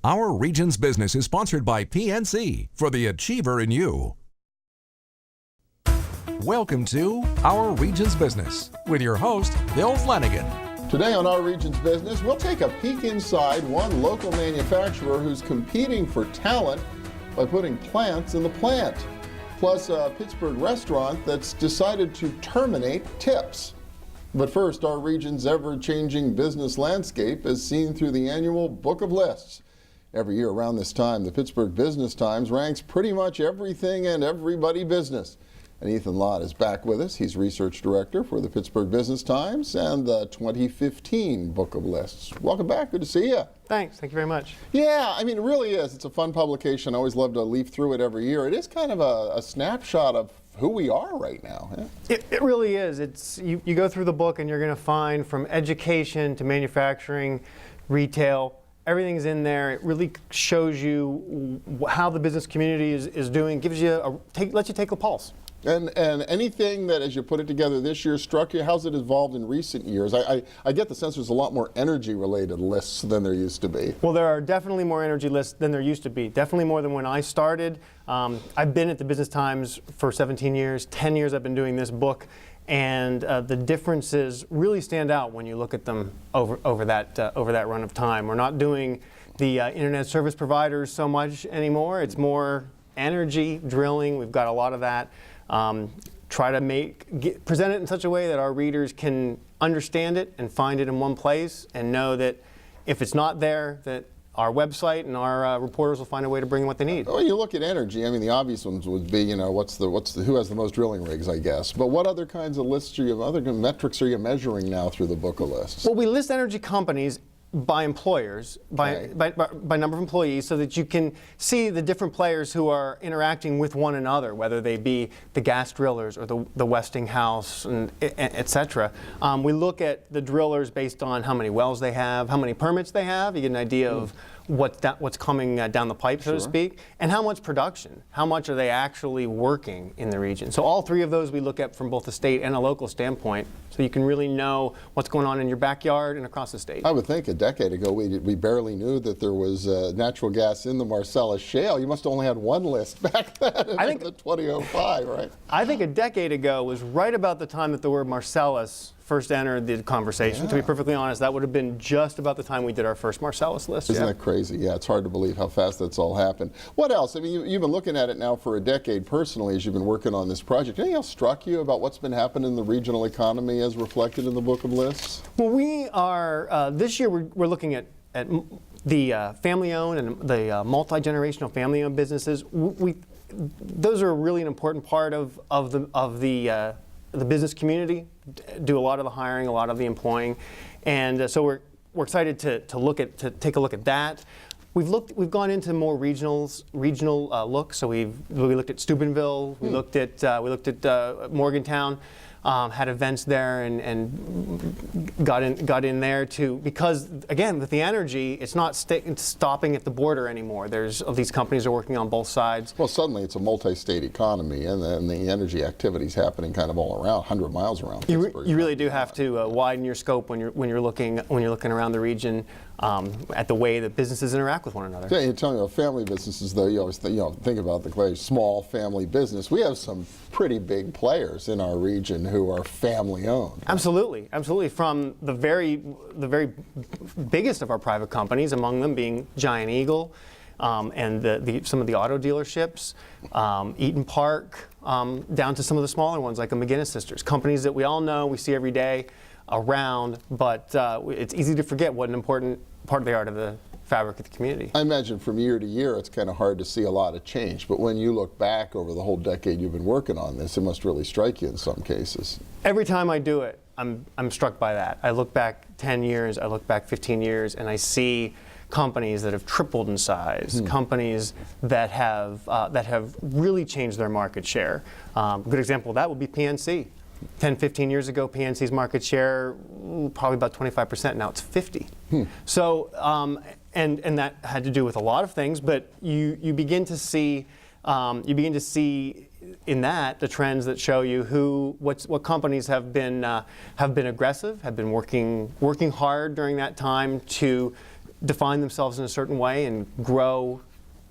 Our Region's Business is sponsored by PNC for the Achiever in You. Welcome to Our Region's Business with your host, Bill Flanagan. Today on Our Region's Business, we'll take a peek inside one local manufacturer who's competing for talent by putting plants in the plant. Plus a Pittsburgh restaurant that's decided to terminate tips. But first, our region's ever-changing business landscape is seen through the annual Book of Lists. Every year around this time, the Pittsburgh Business Times ranks pretty much everything and everybody business. And Ethan Lott is back with us. He's research director for the Pittsburgh Business Times and the 2015 Book of Lists. Welcome back. Good to see you. Thanks. Thank you very much. Yeah, I mean, it really is. It's a fun publication. I always love to leaf through it every year. It is kind of a snapshot of who we are right now. Yeah? It really is. It's you go through the book and you're going to find from education to manufacturing, retail, everything's in there. It really shows you how the business community is doing, gives you lets you take a pulse. And anything that, as you put it together this year, struck you? How's it evolved in recent years? I get the sense there's a lot more energy-related lists than there used to be. Well, there are definitely more energy lists than there used to be. Definitely more than when I started. I've been at the Business Times for 17 years. 10 years I've been doing this book. And the differences really stand out when you look at them over that run of time. We're not doing the internet service providers so much anymore. It's more energy, drilling. We've got a lot of that. Try to present it in such a way that our readers can understand it and find it in one place and know that if it's not there, that our website and our reporters will find a way to bring what they need. Well, you look at energy. I mean, the obvious ones would be, who has the most drilling rigs, I guess. But what other kinds of lists other metrics are you measuring now through the Book of Lists? Well, we list energy companies by employers, by number of employees, so that you can see the different players who are interacting with one another, whether they be the gas drillers or the Westinghouse, and et cetera. We look at the drillers based on how many wells they have, how many permits they have. You get an idea of what's coming down the pipe, so to speak, and how much production, how much are they actually working in the region. So all three of those we look at from both a state and a local standpoint, so you can really know what's going on in your backyard and across the state. I would think a decade ago we barely knew that there was natural gas in the Marcellus Shale. You must have only had one list back then, in the 2005, right? I think a decade ago was right about the time that the word Marcellus first entered the conversation. Yeah. To be perfectly honest, that would have been just about the time we did our first Marcellus list. Isn't that crazy? Yeah, it's hard to believe how fast that's all happened. What else? I mean, you've been looking at it now for a decade personally as you've been working on this project. Anything else struck you about what's been happening in the regional economy as reflected in the Book of Lists? Well, we are, this year we're looking at the family-owned and the multi-generational family-owned businesses. Those are really an important part of the business community, do a lot of the hiring, a lot of the employing, and so we're excited to take a look at that. We've gone into more regional look. So we looked at Steubenville, we looked at Morgantown. Had events there and got in there too, because again with the energy, it's not stopping at the border anymore. These companies are working on both sides. Well, suddenly it's a multi-state economy, and then the energy activity is happening kind of all around, 100 miles around Pittsburgh. You really do have to widen your scope when you're looking around the region. At the way that businesses interact with one another. Yeah, you're telling me about family businesses, though. You always think about the small family business. We have some pretty big players in our region who are family-owned. Absolutely, absolutely. From the very biggest of our private companies, among them being Giant Eagle, and some of the auto dealerships, Eaton Park, down to some of the smaller ones like the McGinnis Sisters, companies that we all know, we see every day around, but it's easy to forget what an important part they are to the fabric of the community. I imagine from year to year it's kind of hard to see a lot of change, but when you look back over the whole decade you've been working on this, it must really strike you in some cases. Every time I do it, I'm struck by that. I look back 10 years, I look back 15 years, and I see companies that have tripled in size, companies that have really changed their market share. A good example of that would be PNC. 10, 15 years ago, PNC's market share probably about 25%. Now it's 50. So, and that had to do with a lot of things. But you begin to see in that the trends that show you what companies have been aggressive, have been working hard during that time to define themselves in a certain way and grow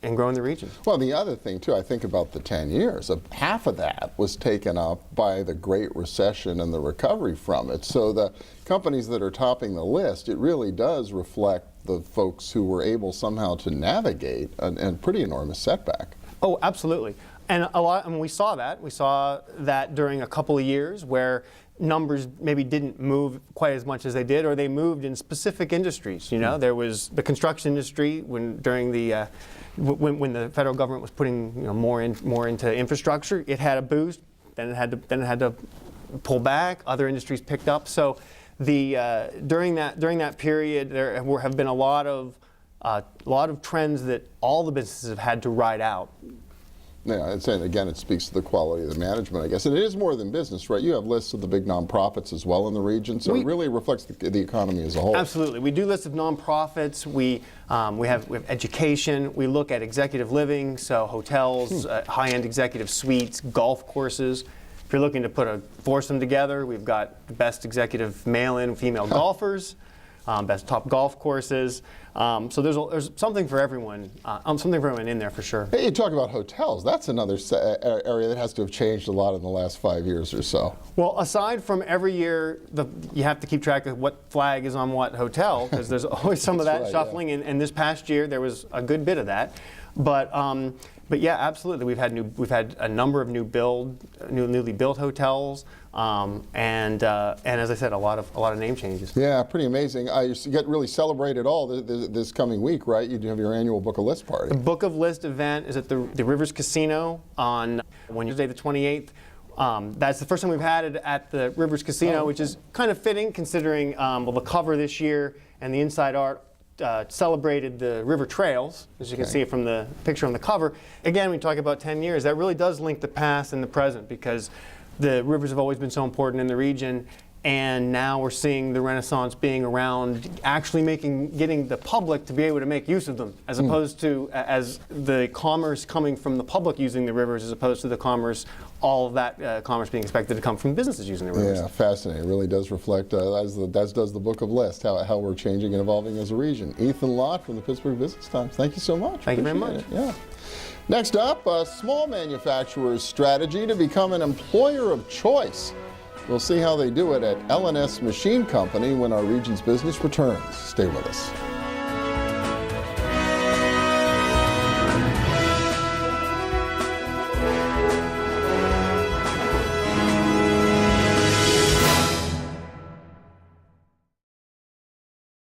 in the region. Well, the other thing, too, I think about the 10 years, half of that was taken up by the Great Recession and the recovery from it. So the companies that are topping the list, it really does reflect the folks who were able somehow to navigate a pretty enormous setback. Oh, absolutely. And we saw that. We saw that during a couple of years where numbers maybe didn't move quite as much as they did, or they moved in specific industries. You know, there was the construction industry when the federal government was putting more into infrastructure. It had a boost, then it had to pull back. Other industries picked up. So during that period, there have been a lot of trends that all the businesses have had to ride out. Yeah, and again, it speaks to the quality of the management, I guess. And it is more than business, right? You have lists of the big nonprofits as well in the region, so it really reflects the economy as a whole. Absolutely. We do lists of nonprofits. We have education. We look at executive living, so hotels, high-end executive suites, golf courses. If you're looking to force them together, we've got the best executive male and female golfers, best top golf courses. So there's something for everyone, in there for sure. Hey, you talk about hotels. That's another area that has to have changed a lot in the last 5 years or so. Well, aside from every year, you have to keep track of what flag is on what hotel, because there's always some of that shuffling. Yeah. And this past year, there was a good bit of that. But yeah, absolutely. We've had a number of newly built hotels, and as I said, a lot of name changes. Yeah, pretty amazing. You get really celebrated all this coming week, right? You do have your annual Book of List party. The Book of List event is at the Rivers Casino on Wednesday the 28th. That's the first time we've had it at the Rivers Casino, which is kind of fitting considering the cover this year and the inside art celebrated the river trails, as you can see from the picture on the cover. Again, we talk about 10 years. That really does link the past and the present, because the rivers have always been so important in the region, and now we're seeing the Renaissance being around actually getting the public to be able to make use of them, as opposed to as the commerce coming from the public using the rivers, as opposed to the commerce, all of that commerce being expected to come from businesses using the rivers. Yeah, fascinating. It really does reflect, as does the Book of List, how we're changing and evolving as a region. Ethan Lott from the Pittsburgh Business Times. Thank you so much. Thank you very much. Yeah. Next up, a small manufacturer's strategy to become an employer of choice. We'll see how they do it at L&S Machine Company when our region's business returns. Stay with us.